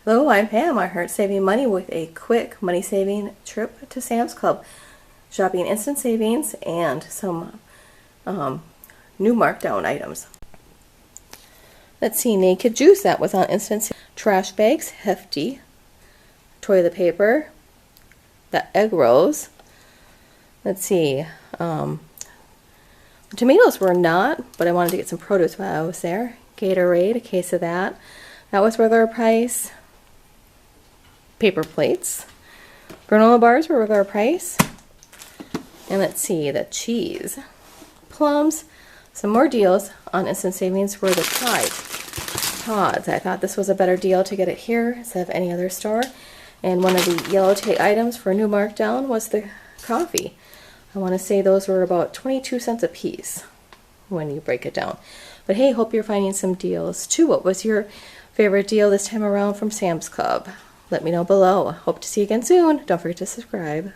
Hello, I'm Pam. I heart saving money with a quick money saving trip to Sam's Club. Shopping instant savings and some new markdown items. Let's see, Naked Juice, that was on instant. Trash bags, Hefty. Toilet paper, the egg rolls. Let's see, the tomatoes were not, but I wanted to get some produce while I was there. Gatorade, a case of that. That was regular price. Paper plates. Granola bars were regular price. And let's see, the cheese. Plums. Some more deals on instant savings were the Tods. I thought this was a better deal to get it here instead of any other store. And one of the yellow tape items for a new markdown was the coffee. I want to say those were about 22 cents a piece when you break it down. But hey, hope you're finding some deals too. What was your favorite deal this time around from Sam's Club? Let me know below. Hope to see you again soon. Don't forget to subscribe.